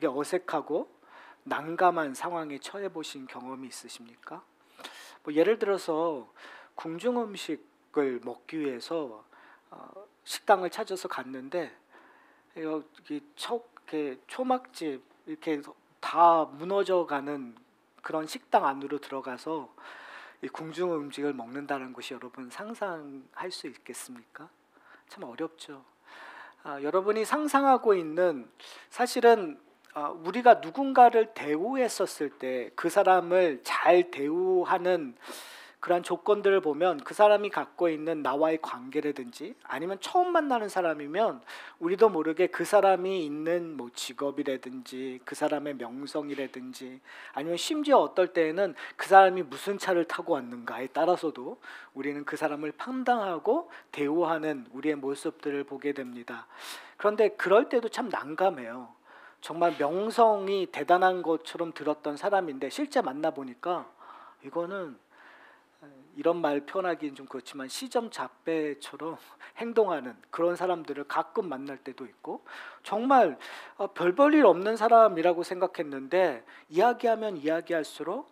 되게 어색하고 난감한 상황에 처해 보신 경험이 있으십니까? 뭐 예를 들어서 궁중 음식을 먹기 위해서 식당을 찾아서 갔는데 여기 이렇게 초막집 이렇게 다 무너져가는 그런 식당 안으로 들어가서 이 궁중 음식을 먹는다는 것이 여러분 상상할 수 있겠습니까? 참 어렵죠. 여러분이 상상하고 있는 사실은 우리가 누군가를 대우했었을 때 그 사람을 잘 대우하는 그러한 조건들을 보면 그 사람이 갖고 있는 나와의 관계라든지 아니면 처음 만나는 사람이면 우리도 모르게 그 사람이 있는 뭐 직업이라든지 그 사람의 명성이라든지 아니면 심지어 어떨 때에는 그 사람이 무슨 차를 타고 왔는가에 따라서도 우리는 그 사람을 판단하고 대우하는 우리의 모습들을 보게 됩니다. 그런데 그럴 때도 참 난감해요. 정말 명성이 대단한 것처럼 들었던 사람인데 실제 만나보니까 이거는 이런 말 표현하기는 좀 그렇지만 시점잡배처럼 행동하는 그런 사람들을 가끔 만날 때도 있고 정말 별 볼 일 없는 사람이라고 생각했는데 이야기하면 이야기할수록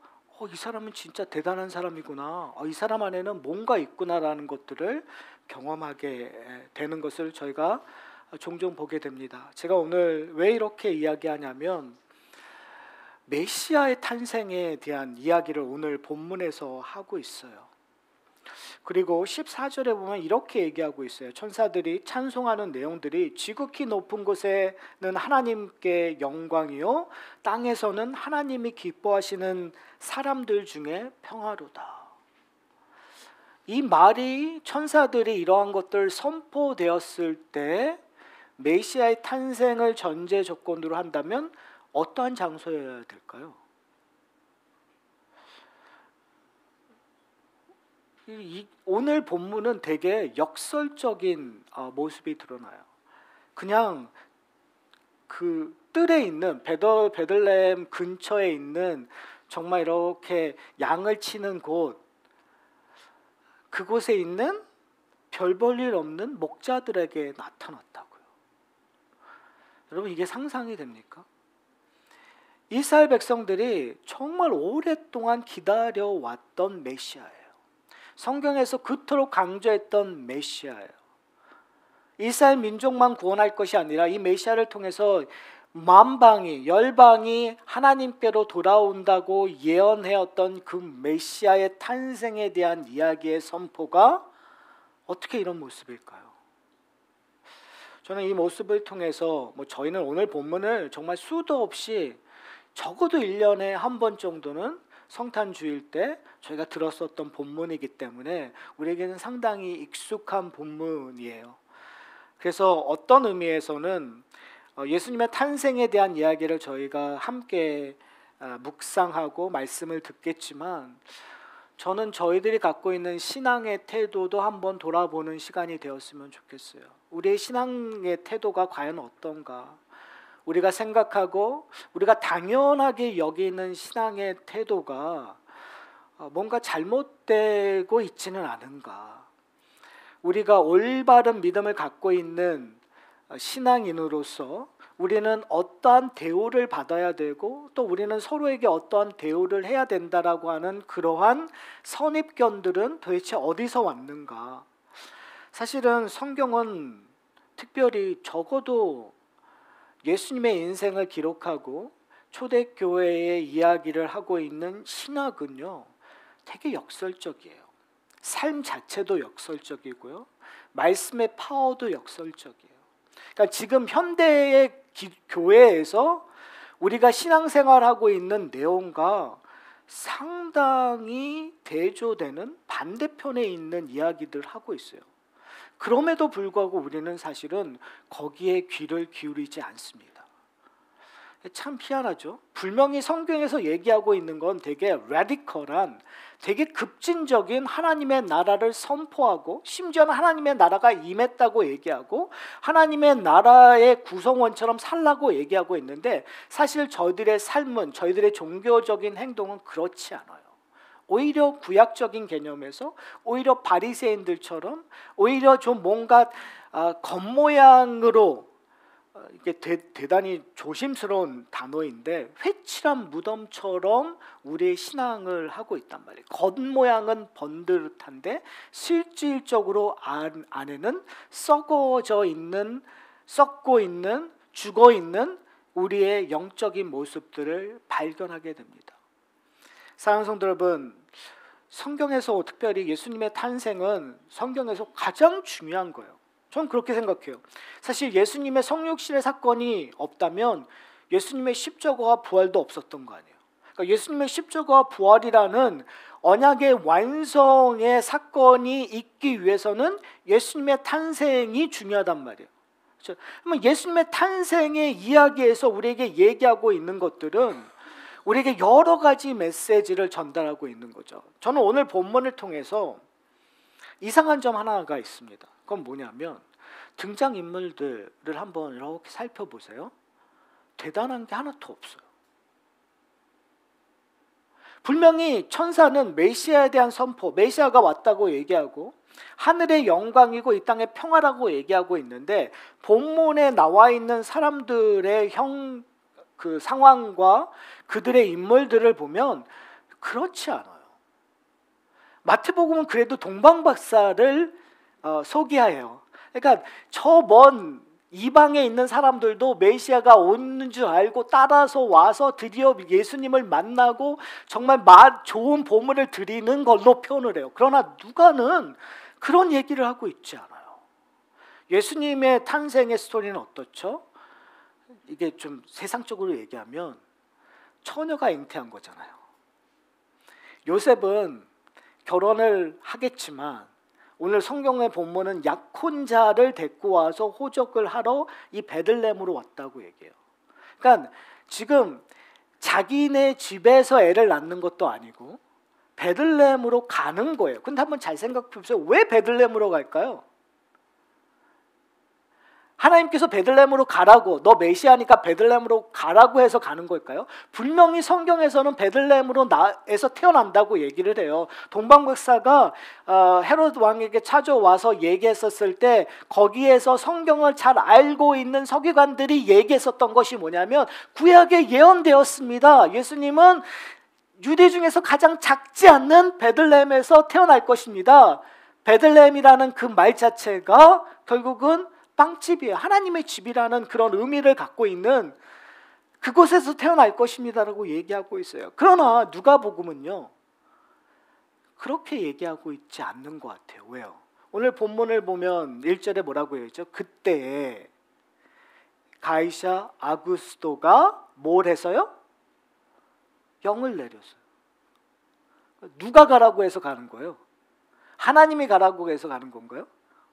이 사람은 진짜 대단한 사람이구나, 이 사람 안에는 뭔가 있구나라는 것들을 경험하게 되는 것을 저희가 종종 보게 됩니다. 제가 오늘 왜 이렇게 이야기하냐면 메시아의 탄생에 대한 이야기를 오늘 본문에서 하고 있어요. 그리고 14절에 보면 이렇게 얘기하고 있어요. 천사들이 찬송하는 내용들이 지극히 높은 곳에는 하나님께 영광이요 땅에서는 하나님이 기뻐하시는 사람들 중에 평화로다. 이 말이 천사들이 이러한 것들 선포되었을 때 메시아의 탄생을 전제 조건으로 한다면 어떠한 장소여야 될까요? 오늘 본문은 되게 역설적인 모습이 드러나요. 그냥 그 뜰에 있는 베들레헴 근처에 있는 정말 이렇게 양을 치는 곳, 그곳에 있는 별 볼 일 없는 목자들에게 나타났다고요. 여러분 이게 상상이 됩니까? 이스라엘 백성들이 정말 오랫동안 기다려왔던 메시아예요. 성경에서 그토록 강조했던 메시아예요. 이스라엘 민족만 구원할 것이 아니라 이 메시아를 통해서 만방이 열방이 하나님께로 돌아온다고 예언해왔던 그 메시아의 탄생에 대한 이야기의 선포가 어떻게 이런 모습일까요? 저는 이 모습을 통해서 저희는 오늘 본문을 정말 수도 없이 적어도 1년에 한 번 정도는 성탄 주일 때 저희가 들었었던 본문이기 때문에 우리에게는 상당히 익숙한 본문이에요. 그래서 어떤 의미에서는 예수님의 탄생에 대한 이야기를 저희가 함께 묵상하고 말씀을 듣겠지만 저는 저희들이 갖고 있는 신앙의 태도도 한번 돌아보는 시간이 되었으면 좋겠어요. 우리의 신앙의 태도가 과연 어떤가? 우리가 생각하고 우리가 당연하게 여기는 신앙의 태도가 뭔가 잘못되고 있지는 않은가? 우리가 올바른 믿음을 갖고 있는 신앙인으로서 우리는 어떠한 대우를 받아야 되고 또 우리는 서로에게 어떠한 대우를 해야 된다라고 하는 그러한 선입견들은 도대체 어디서 왔는가? 사실은 성경은 특별히 적어도 예수님의 인생을 기록하고 초대교회의 이야기를 하고 있는 신학은요 되게 역설적이에요. 삶 자체도 역설적이고요, 말씀의 파워도 역설적이에요. 그러니까 지금 현대의 교회에서 우리가 신앙생활하고 있는 내용과 상당히 대조되는 반대편에 있는 이야기들을 하고 있어요. 그럼에도 불구하고 우리는 사실은 거기에 귀를 기울이지 않습니다. 참 희한하죠. 분명히 성경에서 얘기하고 있는 건 되게 라디컬한, 되게 급진적인 하나님의 나라를 선포하고 심지어는 하나님의 나라가 임했다고 얘기하고 하나님의 나라의 구성원처럼 살라고 얘기하고 있는데 사실 저희들의 삶은, 저희들의 종교적인 행동은 그렇지 않아요. 오히려 구약적인 개념에서 오히려 바리새인들처럼 오히려 좀 뭔가 겉모양으로 이게 대단히 조심스러운 단어인데 회칠한 무덤처럼 우리의 신앙을 하고 있단 말이에요. 겉모양은 번듯한데 실질적으로 안에는 썩고 있는 죽어 있는 우리의 영적인 모습들을 발견하게 됩니다. 사랑하는 성도 여러분, 성경에서 특별히 예수님의 탄생은 성경에서 가장 중요한 거예요. 저는 그렇게 생각해요. 사실 예수님의 성육신의 사건이 없다면 예수님의 십자가와 부활도 없었던 거 아니에요. 그러니까 예수님의 십자가와 부활이라는 언약의 완성의 사건이 있기 위해서는 예수님의 탄생이 중요하단 말이에요. 그렇죠? 그러면 예수님의 탄생의 이야기에서 우리에게 얘기하고 있는 것들은 우리에게 여러 가지 메시지를 전달하고 있는 거죠. 저는 오늘 본문을 통해서 이상한 점 하나가 있습니다. 그건 뭐냐면 등장인물들을 한번 이렇게 살펴보세요. 대단한 게 하나도 없어요. 분명히 천사는 메시아에 대한 선포, 메시아가 왔다고 얘기하고 하늘의 영광이고 이 땅의 평화라고 얘기하고 있는데 본문에 나와 있는 사람들의 그 상황과 그들의 인물들을 보면 그렇지 않아요. 마태복음은 그래도 동방박사를 소개해요. 그러니까 저 먼 이방에 있는 사람들도 메시아가 오는 줄 알고 따라서 와서 드디어 예수님을 만나고 정말 좋은 보물을 드리는 걸로 표현을 해요. 그러나 누가는 그런 얘기를 하고 있지 않아요. 예수님의 탄생의 스토리는 어떻죠? 이게 좀 세상적으로 얘기하면 처녀가 잉태한 거잖아요. 요셉은 결혼을 하겠지만 오늘 성경의 본문은 약혼자를 데리고 와서 호적을 하러 이 베들레헴으로 왔다고 얘기해요. 그러니까 지금 자기네 집에서 애를 낳는 것도 아니고 베들레헴으로 가는 거예요. 근데 한번 잘 생각해 보세요. 왜 베들레헴으로 갈까요? 하나님께서 베들레헴으로 가라고, 너 메시아니까 베들레헴으로 가라고 해서 가는 걸까요? 분명히 성경에서는 베들레헴에서 태어난다고 얘기를 해요. 동방박사가 헤롯 왕에게 찾아와서 얘기했었을 때 거기에서 성경을 잘 알고 있는 서기관들이 얘기했었던 것이 뭐냐면 구약에 예언되었습니다. 예수님은 유대 중에서 가장 작지 않는 베들레헴에서 태어날 것입니다. 베들레헴이라는 그 말 자체가 결국은 빵집이에요. 하나님의 집이라는 그런 의미를 갖고 있는 그곳에서 태어날 것입니다라고 얘기하고 있어요. 그러나 누가복음은요 그렇게 얘기하고 있지 않는 것 같아요. 왜요? 오늘 본문을 보면 1절에 뭐라고 했죠? 그때에 가이사 아구스토가 뭘 해서요? 영을 내렸어요. 누가 가라고 해서 가는 거예요? 하나님이 가라고 해서 가는 건가요?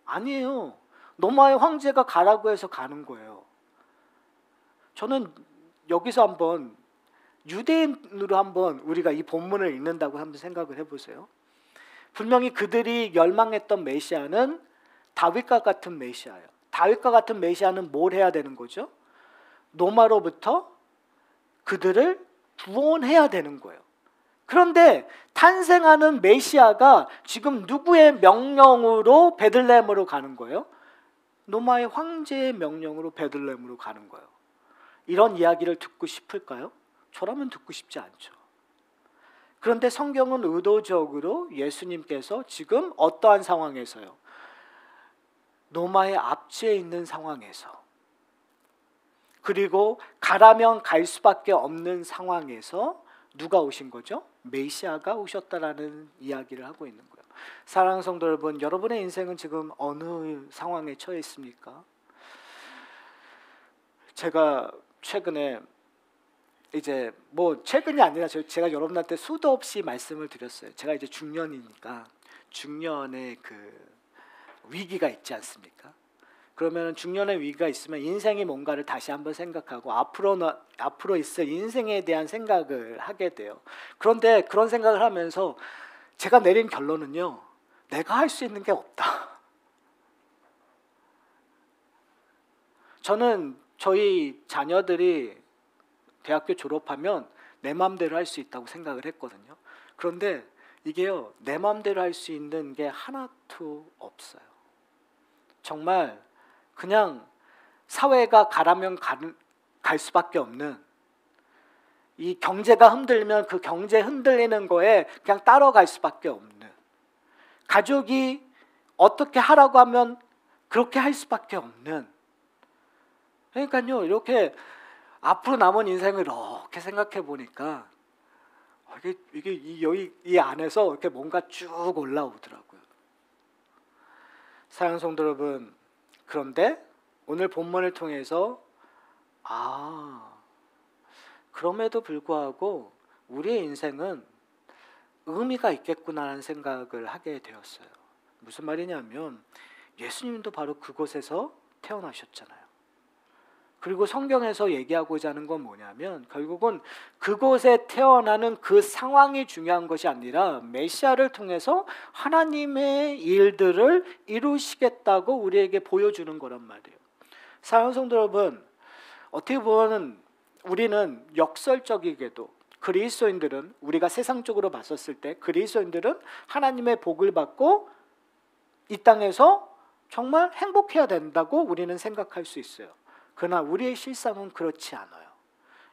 아니에요. 로마의 황제가 가라고 해서 가는 거예요. 저는 여기서 한번 유대인으로 한번 우리가 이 본문을 읽는다고 한번 생각을 해보세요. 분명히 그들이 열망했던 메시아는 다윗과 같은 메시아예요. 다윗과 같은 메시아는 뭘 해야 되는 거죠? 로마로부터 그들을 구원해야 되는 거예요. 그런데 탄생하는 메시아가 지금 누구의 명령으로 베들레헴으로 가는 거예요? 로마의 황제의 명령으로 베들레헴으로 가는 거예요. 이런 이야기를 듣고 싶을까요? 저라면 듣고 싶지 않죠. 그런데 성경은 의도적으로 예수님께서 지금 어떠한 상황에서요? 로마의 압제에 있는 상황에서 그리고 가라면 갈 수밖에 없는 상황에서 누가 오신 거죠? 메시아가 오셨다라는 이야기를 하고 있는 거예요. 사랑하는 성도 여러분, 여러분의 인생은 지금 어느 상황에 처해 있습니까? 제가 최근에 이제 최근이 아니라 제가 여러분한테 수도 없이 말씀을 드렸어요. 제가 이제 중년이니까 중년의 그 위기가 있지 않습니까? 그러면 중년의 위기가 있으면 인생이 뭔가를 다시 한번 생각하고 앞으로 있을 인생에 대한 생각을 하게 돼요. 그런데 그런 생각을 하면서 제가 내린 결론은요, 내가 할 수 있는 게 없다. 저는 저희 자녀들이 대학교 졸업하면 내 마음대로 할 수 있다고 생각을 했거든요. 그런데 이게요, 내 마음대로 할 수 있는 게 하나도 없어요. 정말 그냥 사회가 가라면 갈 수밖에 없는, 이 경제가 흔들면 그 경제 흔들리는 거에 그냥 따라갈 수밖에 없는, 가족이 어떻게 하라고 하면 그렇게 할 수밖에 없는. 그러니까요, 이렇게 앞으로 남은 인생을 이렇게 생각해 보니까 이게 여기 이 안에서 이렇게 뭔가 쭉 올라오더라고요. 사랑하는 성도 여러분, 그런데 오늘 본문을 통해서 그럼에도 불구하고 우리의 인생은 의미가 있겠구나라는 생각을 하게 되었어요. 무슨 말이냐면 예수님도 바로 그곳에서 태어나셨잖아요. 그리고 성경에서 얘기하고자 하는 건 뭐냐면 결국은 그곳에 태어나는 그 상황이 중요한 것이 아니라 메시아를 통해서 하나님의 일들을 이루시겠다고 우리에게 보여주는 거란 말이에요. 사랑하는 성도 여러분, 어떻게 보면 우리는 역설적이게도 그리스도인들은, 우리가 세상적으로 봤었을 때 그리스도인들은 하나님의 복을 받고 이 땅에서 정말 행복해야 된다고 우리는 생각할 수 있어요. 그러나 우리의 실상은 그렇지 않아요.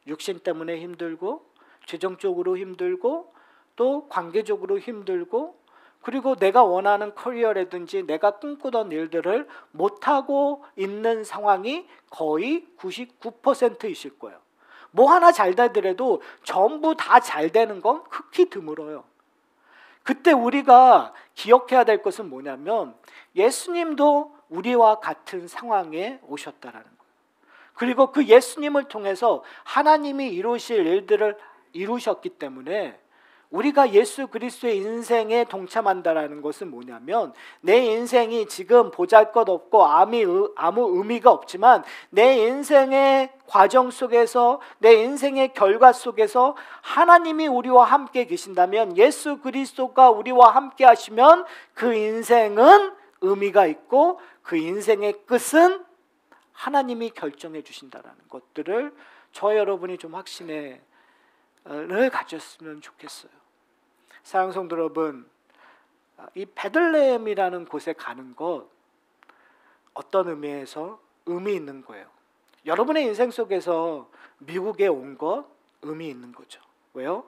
육신 때문에 힘들고, 재정적으로 힘들고, 또 관계적으로 힘들고, 그리고 내가 원하는 커리어라든지 내가 꿈꾸던 일들을 못하고 있는 상황이 거의 99%이실 거예요. 뭐 하나 잘 되더라도 전부 다 잘 되는 건 극히 드물어요. 그때 우리가 기억해야 될 것은 뭐냐면 예수님도 우리와 같은 상황에 오셨다라는 거예요. 그리고 그 예수님을 통해서 하나님이 이루실 일들을 이루셨기 때문에 우리가 예수 그리스도의 인생에 동참한다라는 것은 뭐냐면 내 인생이 지금 보잘것없고 아무 의미가 없지만 내 인생의 과정 속에서, 내 인생의 결과 속에서 하나님이 우리와 함께 계신다면, 예수 그리스도가 우리와 함께 하시면 그 인생은 의미가 있고 그 인생의 끝은 하나님이 결정해 주신다라는 것들을 저 여러분이 좀 확신을 가졌으면 좋겠어요. 사랑하는 성도 여러분, 이 베들레헴이라는 곳에 가는 것 어떤 의미에서 의미 있는 거예요. 여러분의 인생 속에서 미국에 온 것 의미 있는 거죠. 왜요?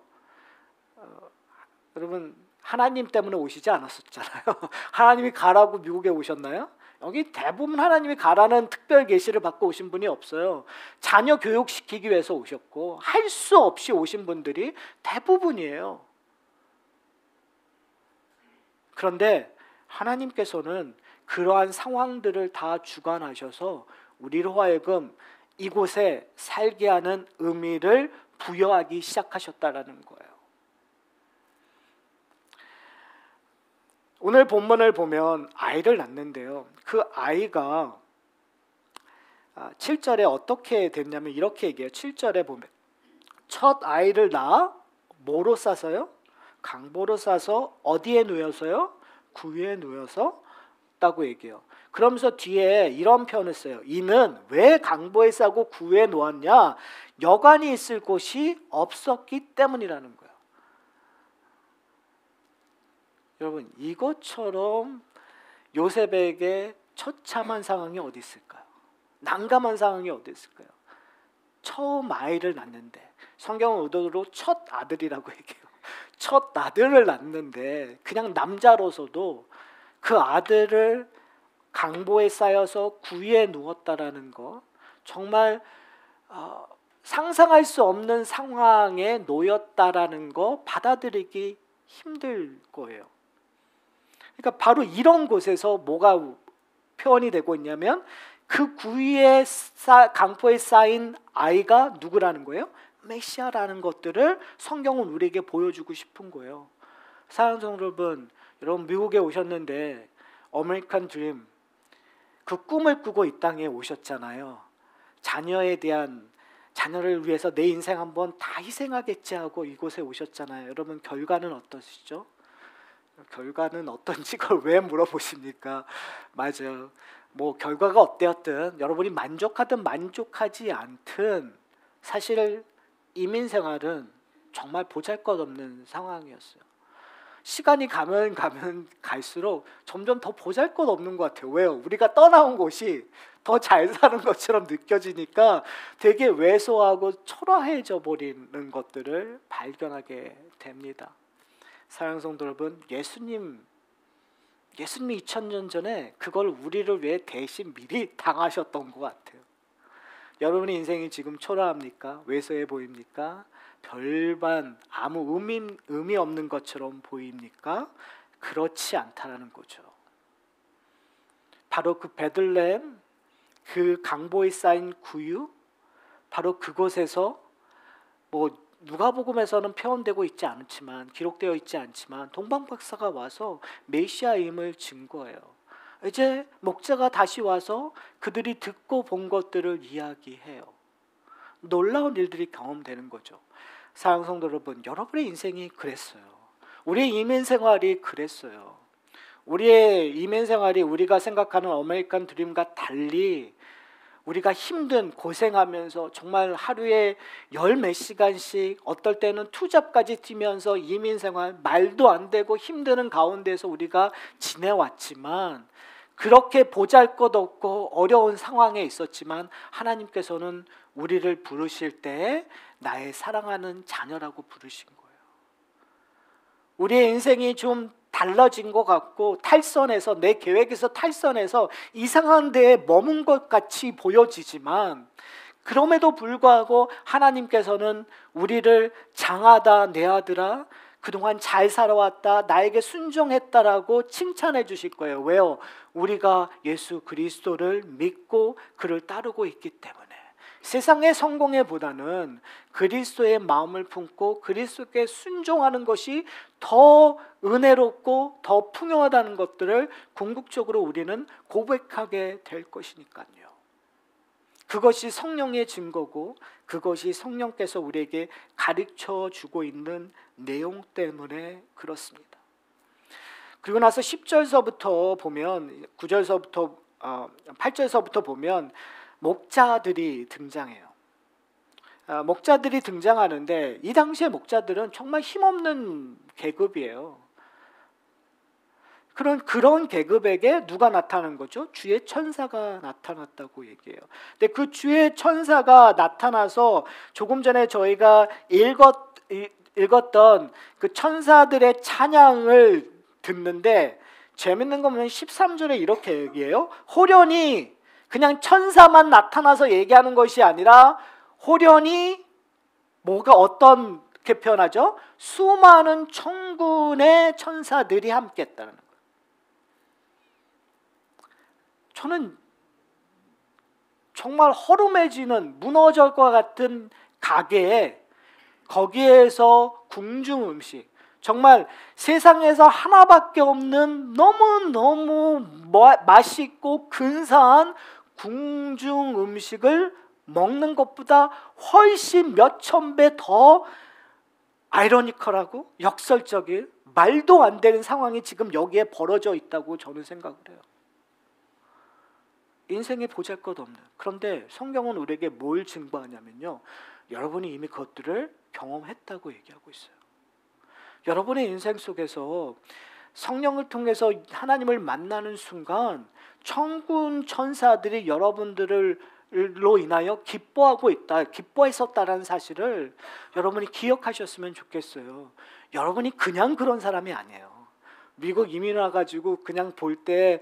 여러분 하나님 때문에 오시지 않았었잖아요. 하나님이 가라고 미국에 오셨나요? 여기 대부분 하나님이 가라는 특별 계시를 받고 오신 분이 없어요. 자녀 교육시키기 위해서 오셨고 할 수 없이 오신 분들이 대부분이에요. 그런데 하나님께서는 그러한 상황들을 다 주관하셔서 우리로 하여금 이곳에 살게 하는 의미를 부여하기 시작하셨다라는 거예요. 오늘 본문을 보면 아이를 낳는데요. 그 아이가 7절에 어떻게 됐냐면 이렇게 얘기해요. 7절에 보면 첫 아이를 낳아 뭐로 싸서요? 강보로 싸서 어디에 누워서요? 구유에 누워서 다고 얘기해요. 그러면서 뒤에 이런 표현을 써요. 이는 왜 강보에 싸고 구유에 놓았냐? 여관이 있을 곳이 없었기 때문이라는 거예요. 여러분 이것처럼 요셉에게 처참한 상황이 어디 있을까요? 난감한 상황이 어디 있을까요? 처음 아이를 낳는데, 성경은 의도로 첫 아들이라고 얘기해요. 첫 아들을 낳는데 그냥 남자로서도 그 아들을 강보에 쌓여서 구유에 누웠다라는 거, 정말 상상할 수 없는 상황에 놓였다라는 거 받아들이기 힘들 거예요. 그러니까 바로 이런 곳에서 뭐가 표현이 되고 있냐면 그 구유에 강보에 쌓인 아이가 누구라는 거예요? 메시아라는 것들을 성경은 우리에게 보여주고 싶은 거예요. 사랑하는 성도 여러분 미국에 오셨는데 아메리칸 드림, 그 꿈을 꾸고 이 땅에 오셨잖아요. 자녀를 위해서 내 인생 한번 다 희생하겠지 하고 이곳에 오셨잖아요. 여러분 결과는 어떠시죠? 결과는 어떤지 그걸 왜 물어보십니까? 맞아요. 뭐 결과가 어때였든 여러분이 만족하든 만족하지 않든 사실 이민 생활은 정말 보잘것없는 상황이었어요. 시간이 가면 갈수록 점점 더 보잘것없는 것 같아요. 왜요? 우리가 떠나온 곳이 더 잘 사는 것처럼 느껴지니까 되게 왜소하고 초라해져 버리는 것들을 발견하게 됩니다. 사랑하는 성도 여러분, 예수님이 2000년 전에 그걸 우리를 위해 대신 미리 당하셨던 것 같아요. 여러분의 인생이 지금 초라합니까? 왜소해 보입니까? 별반 아무 의미 없는 것처럼 보입니까? 그렇지 않다라는 거죠. 바로 그 베들레헴, 그 강보에 쌓인 구유, 바로 그곳에서 누가복음에서는 표현되고 있지 않지만, 기록되어 있지 않지만 동방박사가 와서 메시아임을 증거해요. 이제 목자가 다시 와서 그들이 듣고 본 것들을 이야기해요. 놀라운 일들이 경험되는 거죠. 사랑하는 성도 여러분, 여러분의 인생이 그랬어요. 우리의 이민 생활이 그랬어요. 우리의 이민 생활이 우리가 생각하는 아메리칸 드림과 달리 우리가 힘든 고생하면서 정말 하루에 열 몇 시간씩 어떨 때는 투잡까지 뛰면서 이민 생활 말도 안 되고 힘드는 가운데서 우리가 지내왔지만, 그렇게 보잘것없고 어려운 상황에 있었지만 하나님께서는 우리를 부르실 때 나의 사랑하는 자녀라고 부르신 거예요. 우리의 인생이 좀 달라진 것 같고 탈선해서, 내 계획에서 탈선해서 이상한 데에 머문 것 같이 보여지지만, 그럼에도 불구하고 하나님께서는 우리를 장하다 내 아들아, 그동안 잘 살아왔다, 나에게 순종했다라고 칭찬해 주실 거예요. 왜요? 우리가 예수 그리스도를 믿고 그를 따르고 있기 때문에. 세상의 성공에보다는 그리스도의 마음을 품고 그리스도께 순종하는 것이 더 은혜롭고 더 풍요하다는 것들을 궁극적으로 우리는 고백하게 될 것이니까요. 그것이 성령의 증거고 그것이 성령께서 우리에게 가르쳐 주고 있는 내용 때문에 그렇습니다. 그리고 나서 10절서부터 보면, 9절서부터 8절서부터 보면 목자들이 등장해요. 목자들이 등장하는데 이 당시의 목자들은 정말 힘없는 계급이에요. 그런 계급에게 누가 나타난 거죠? 주의 천사가 나타났다고 얘기해요. 근데 그 주의 천사가 나타나서 조금 전에 저희가 읽었던 그 천사들의 찬양을 듣는데, 재밌는 거 보면 13절에 이렇게 얘기해요. 호련히 그냥 천사만 나타나서 얘기하는 것이 아니라 호련히 뭐가 어떻게 표현하죠? 수많은 천군의 천사들이 함께 했다는 거예요. 저는 정말 허름해지는 무너질 것 같은 가게에, 거기에서 궁중 음식, 정말 세상에서 하나밖에 없는 너무너무 맛있고 근사한 궁중 음식을 먹는 것보다 훨씬 몇천 배 더 아이러니컬하고 역설적인, 말도 안 되는 상황이 지금 여기에 벌어져 있다고 저는 생각을 해요. 인생에 보잘것없는. 그런데 성경은 우리에게 뭘 증거하냐면요, 여러분이 이미 그것들을 경험했다고 얘기하고 있어요. 여러분의 인생 속에서 성령을 통해서 하나님을 만나는 순간 천군 천사들이 여러분들로 인하여 기뻐하고 있다, 기뻐했었다라는 사실을 여러분이 기억하셨으면 좋겠어요. 여러분이 그냥 그런 사람이 아니에요. 미국 이민 와가지고 그냥 볼 때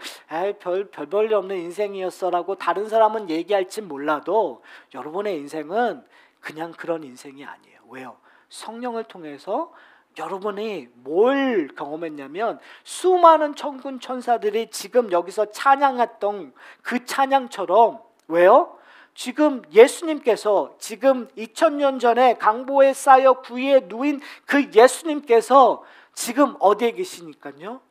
별 볼 일 없는 인생이었어라고 다른 사람은 얘기할지 몰라도 여러분의 인생은 그냥 그런 인생이 아니에요. 왜요? 성령을 통해서 여러분이 뭘 경험했냐면, 수많은 천군 천사들이 지금 여기서 찬양했던 그 찬양처럼, 왜요? 지금 예수님께서, 지금 2000년 전에 강보에 쌓여 구유에 누인 그 예수님께서 지금 어디에 계시니까요?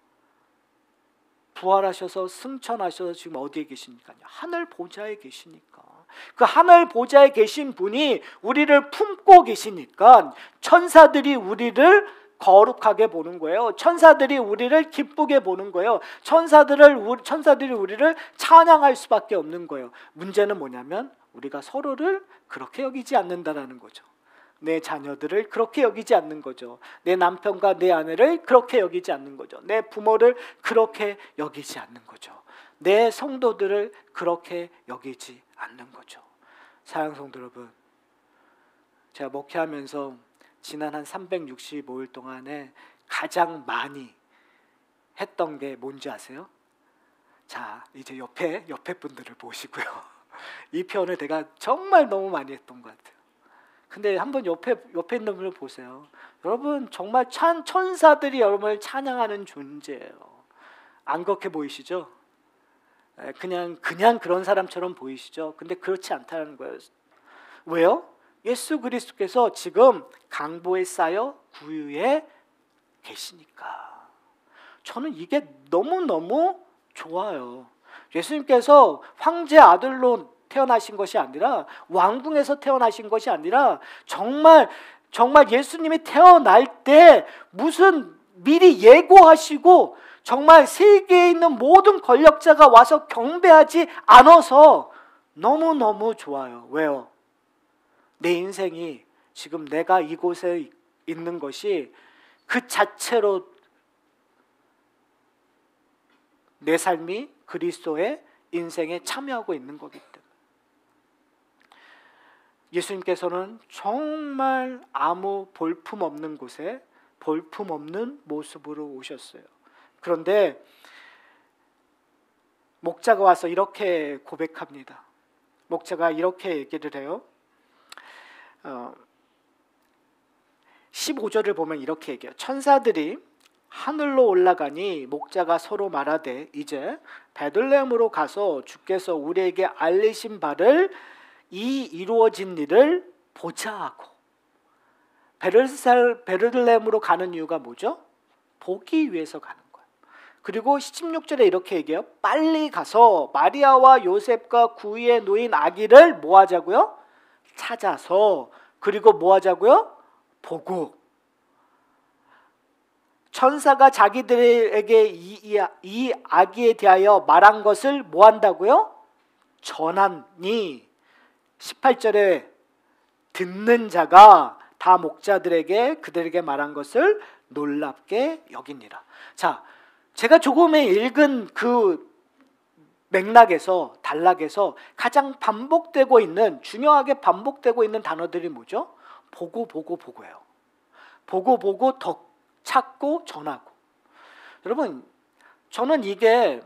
부활하셔서 승천하셔서 지금 어디에 계시니까요? 하늘 보좌에 계시니까. 그 하늘 보좌에 계신 분이 우리를 품고 계시니까 천사들이 우리를 거룩하게 보는 거예요. 천사들이 우리를 기쁘게 보는 거예요. 천사들이 우리를 찬양할 수밖에 없는 거예요. 문제는 뭐냐면 우리가 서로를 그렇게 여기지 않는다라는 거죠. 내 자녀들을 그렇게 여기지 않는 거죠. 내 남편과 내 아내를 그렇게 여기지 않는 거죠. 내 부모를 그렇게 여기지 않는 거죠. 내 성도들을 그렇게 여기지 않는 거죠. 사랑하는 성도 여러분, 제가 목회하면서 지난 한 365일 동안에 가장 많이 했던 게 뭔지 아세요? 자, 이제 옆에 분들을 보시고요. 이 표현을 내가 정말 너무 많이 했던 것 같아요. 근데 한번 옆에 있는 분을 보세요. 여러분 정말 천사들이 여러분을 찬양하는 존재예요. 안 그렇게 보이시죠? 그냥 그런 사람처럼 보이시죠? 근데 그렇지 않다는 거예요. 왜요? 예수 그리스도께서 지금 강보에 쌓여 구유에 계시니까. 저는 이게 너무너무 좋아요. 예수님께서 황제 아들로 태어나신 것이 아니라, 왕궁에서 태어나신 것이 아니라, 정말 예수님이 태어날 때 무슨 미리 예고하시고 정말 세계에 있는 모든 권력자가 와서 경배하지 않아서 너무너무 좋아요. 왜요? 내 인생이 지금 내가 이곳에 있는 것이 그 자체로 내 삶이 그리스도의 인생에 참여하고 있는 거기 때문에. 예수님께서는 정말 아무 볼품없는 곳에 볼품없는 모습으로 오셨어요. 그런데 목자가 와서 이렇게 고백합니다. 목자가 이렇게 얘기를 해요. 15절을 보면 이렇게 얘기해요. 천사들이 하늘로 올라가니 목자가 서로 말하되 이제 베들레헴으로 가서 주께서 우리에게 알리신 바를 이 이루어진 일을 보자 하고. 베들레헴으로 가는 이유가 뭐죠? 보기 위해서 가는 거예요. 그리고 16절에 이렇게 얘기해요. 빨리 가서 마리아와 요셉과 구유에 놓인 아기를 뭐 하자고요? 찾아서. 그리고 뭐 하자고요? 보고. 천사가 자기들에게 이 아기에 대하여 말한 것을 뭐 한다고요? 전하니. 18절에 듣는 자가 다 목자들에게 그들에게 말한 것을 놀랍게 여기니라. 자, 제가 조금의 읽은 그 맥락에서 단락에서 가장 반복되고 있는, 중요하게 반복되고 있는 단어들이 뭐죠? 보고예요. 보고 더 찾고 전하고. 여러분, 저는 이게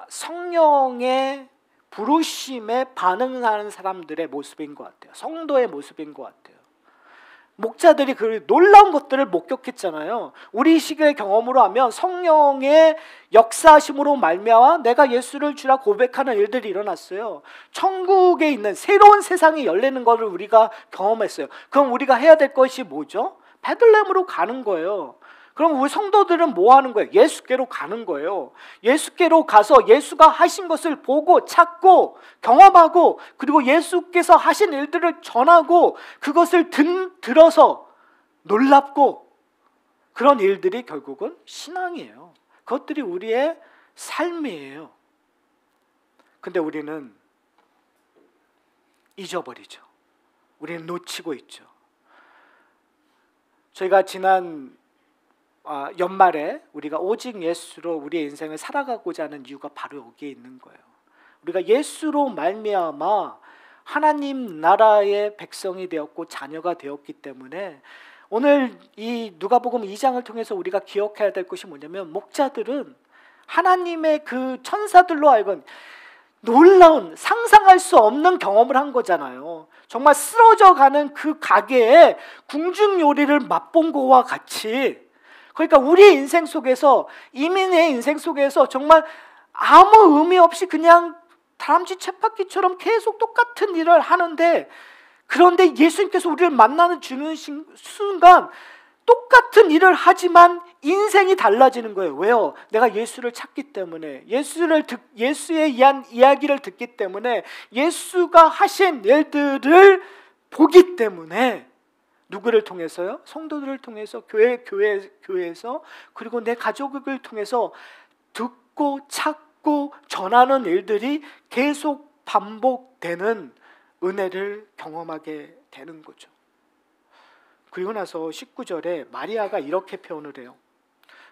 성령의 부르심에 반응하는 사람들의 모습인 것 같아요. 성도의 모습인 것 같아요. 목자들이 그 놀라운 것들을 목격했잖아요. 우리 시기의 경험으로 하면 성령의 역사하심으로 말미암아 내가 예수를 주라 고백하는 일들이 일어났어요. 천국에 있는 새로운 세상이 열리는 것을 우리가 경험했어요. 그럼 우리가 해야 될 것이 뭐죠? 베들레헴으로 가는 거예요. 그럼 우리 성도들은 뭐 하는 거예요? 예수께로 가는 거예요. 예수께로 가서 예수가 하신 것을 보고 찾고 경험하고, 그리고 예수께서 하신 일들을 전하고 그것을 들어서 놀랍고, 그런 일들이 결국은 신앙이에요. 그것들이 우리의 삶이에요. 근데 우리는 잊어버리죠. 우리는 놓치고 있죠. 저희가 지난 연말에 우리가 오직 예수로 우리의 인생을 살아가고자 하는 이유가 바로 여기에 있는 거예요. 우리가 예수로 말미암아 하나님 나라의 백성이 되었고 자녀가 되었기 때문에 오늘 이 누가복음 2장을 통해서 우리가 기억해야 될 것이 뭐냐면, 목자들은 하나님의 그 천사들로 하여금 놀라운, 상상할 수 없는 경험을 한 거잖아요. 정말 쓰러져가는 그 가게에 궁중 요리를 맛본 거와 같이, 그러니까 우리의 인생 속에서, 이민의 인생 속에서 정말 아무 의미 없이 그냥 다람쥐 쳇바퀴처럼 계속 똑같은 일을 하는데, 그런데 예수님께서 우리를 주는 순간 똑같은 일을 하지만 인생이 달라지는 거예요. 왜요? 내가 예수를 찾기 때문에, 예수에 의한 이야기를 듣기 때문에, 예수가 하신 일들을 보기 때문에. 누구를 통해서요? 성도들을 통해서, 교회에서, 그리고 내 가족을 통해서 듣고 찾고 전하는 일들이 계속 반복되는 은혜를 경험하게 되는 거죠. 그리고 나서 19절에 마리아가 이렇게 표현을 해요.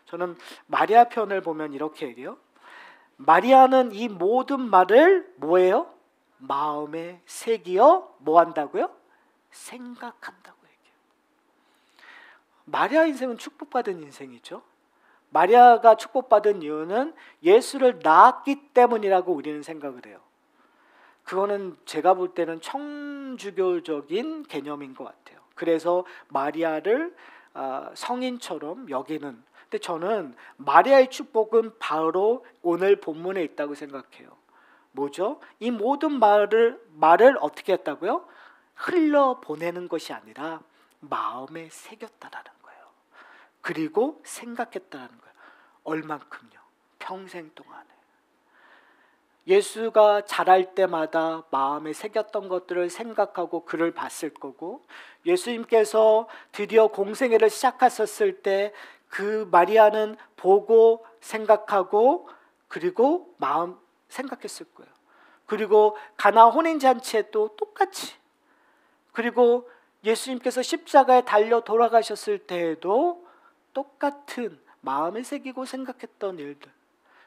저는 마리아 표현을 보면 이렇게 얘기해요. 마리아는 이 모든 말을 뭐예요? 마음에 새기어 뭐 한다고요? 생각한다고 얘기해요. 마리아 인생은 축복받은 인생이죠. 마리아가 축복받은 이유는 예수를 낳았기 때문이라고 우리는 생각을 해요. 그거는 제가 볼 때는 청주교적인 개념인 것 같아요. 그래서 마리아를 성인처럼 여기는. 근데 저는 마리아의 축복은 바로 오늘 본문에 있다고 생각해요. 뭐죠? 이 모든 말을 어떻게 했다고요? 흘려보내는 것이 아니라 마음에 새겼다라는 거예요. 그리고 생각했다라는 거예요. 얼만큼요? 평생 동안에. 예수가 자랄 때마다 마음에 새겼던 것들을 생각하고 그를 봤을 거고, 예수님께서 드디어 공생애를 시작하셨을 때 그 마리아는 보고 생각하고 그리고 마음 생각했을 거예요. 그리고 가나 혼인잔치에 또 똑같이, 그리고 예수님께서 십자가에 달려 돌아가셨을 때에도 똑같은 마음에 새기고 생각했던 일들,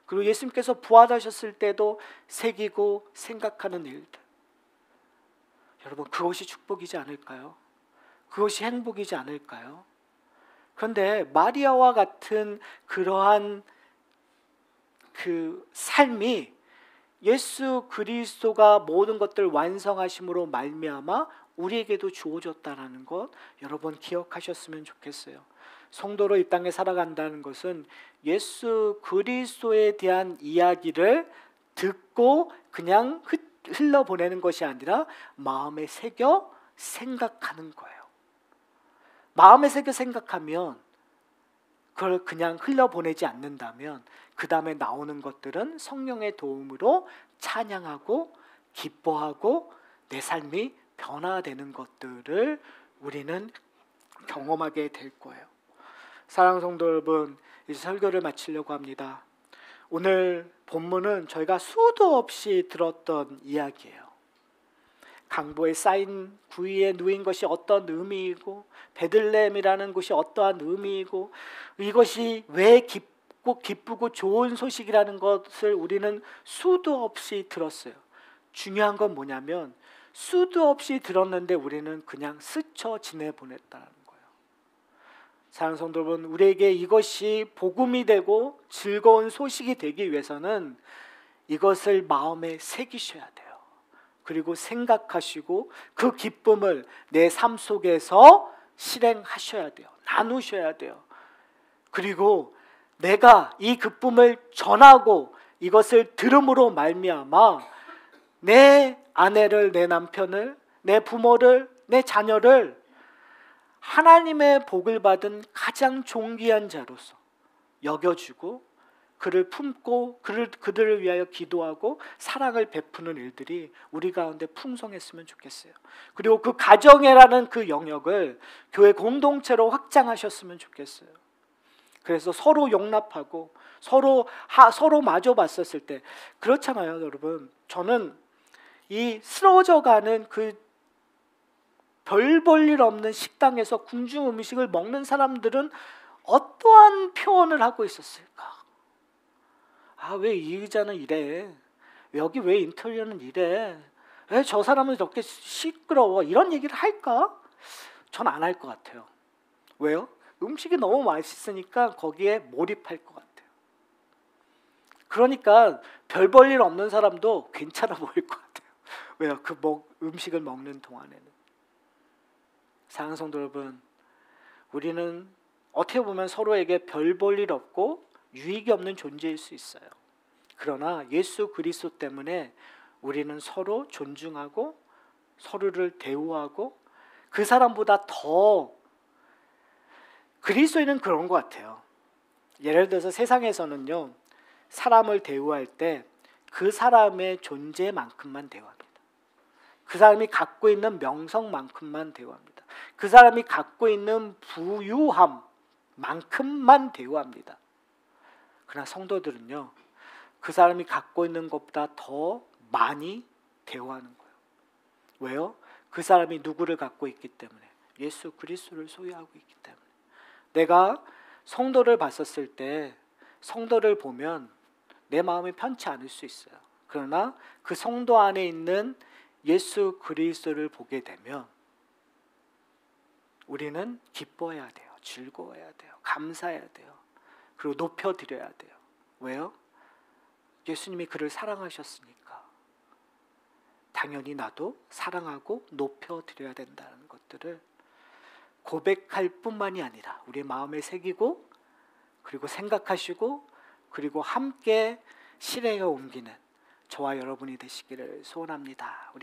그리고 예수님께서 부활하셨을 때도 새기고 생각하는 일들. 여러분, 그것이 축복이지 않을까요? 그것이 행복이지 않을까요? 그런데 마리아와 같은 그러한 그 삶이 예수 그리스도가 모든 것들을 완성하심으로 말미암아 우리에게도 주어졌다는 것, 여러분 기억하셨으면 좋겠어요. 성도로 이 땅에 살아간다는 것은 예수 그리스도에 대한 이야기를 듣고 그냥 흘러보내는 것이 아니라 마음에 새겨 생각하는 거예요. 마음에 새겨 생각하면, 그걸 그냥 흘려보내지 않는다면 그 다음에 나오는 것들은 성령의 도움으로 찬양하고 기뻐하고 내 삶이 변화되는 것들을 우리는 경험하게 될 거예요. 사랑하는 성도 여러분, 이제 설교를 마치려고 합니다. 오늘 본문은 저희가 수도 없이 들었던 이야기예요. 강보에 쌓인 구이에 누인 것이 어떤 의미이고, 베들레헴이라는 곳이 어떠한 의미이고, 이것이 왜 기쁘고 좋은 소식이라는 것을 우리는 수도 없이 들었어요. 중요한 건 뭐냐면 수도 없이 들었는데 우리는 그냥 스쳐 지내보냈다는 거예요. 사랑하는 성도 여러분, 우리에게 이것이 복음이 되고 즐거운 소식이 되기 위해서는 이것을 마음에 새기셔야 돼요. 그리고 생각하시고 그 기쁨을 내 삶 속에서 실행하셔야 돼요. 나누셔야 돼요. 그리고 내가 이 기쁨을 전하고 이것을 들음으로 말미암아 내 아내를, 내 남편을, 내 부모를, 내 자녀를 하나님의 복을 받은 가장 존귀한 자로서 여겨주고 그를 품고 그들을 위하여 기도하고 사랑을 베푸는 일들이 우리 가운데 풍성했으면 좋겠어요. 그리고 그 가정이라는 그 영역을 교회 공동체로 확장하셨으면 좋겠어요. 그래서 서로 용납하고 서로 마주 봤었을 때, 그렇잖아요, 여러분. 저는 이 쓰러져가는 그 별 볼 일 없는 식당에서 궁중 음식을 먹는 사람들은 어떠한 표현을 하고 있었을까? 아, 왜 이 의자는 이래? 여기 왜 인테리어는 이래? 왜 저 사람은 이렇게 시끄러워? 이런 얘기를 할까? 전 안 할 것 같아요. 왜요? 음식이 너무 맛있으니까 거기에 몰입할 것 같아요. 그러니까 별 볼 일 없는 사람도 괜찮아 보일 것 같아요. 왜요? 음식을 먹는 동안에는. 사랑하는 성도 여러분, 우리는 어떻게 보면 서로에게 별 볼 일 없고 유익이 없는 존재일 수 있어요. 그러나 예수 그리스도 때문에 우리는 서로 존중하고 서로를 대우하고 그 사람보다 더, 그리스도인은 그런 것 같아요. 예를 들어서 세상에서는요, 사람을 대우할 때 그 사람의 존재만큼만 대우합니다. 그 사람이 갖고 있는 명성만큼만 대우합니다. 그 사람이 갖고 있는 부유함만큼만 대우합니다. 그러나 성도들은요, 그 사람이 갖고 있는 것보다 더 많이 대우하는 거예요. 왜요? 그 사람이 누구를 갖고 있기 때문에, 예수 그리스도를 소유하고 있기 때문에. 내가 성도를 봤었을 때 성도를 보면 내 마음이 편치 않을 수 있어요. 그러나 그 성도 안에 있는 예수 그리스도를 보게 되면 우리는 기뻐해야 돼요. 즐거워해야 돼요. 감사해야 돼요. 그리고 높여드려야 돼요. 왜요? 예수님이 그를 사랑하셨으니까. 당연히 나도 사랑하고 높여드려야 된다는 것들을 고백할 뿐만이 아니라 우리의 마음에 새기고 그리고 생각하시고 그리고 함께 실행에 옮기는 저와 여러분이 되시기를 소원합니다.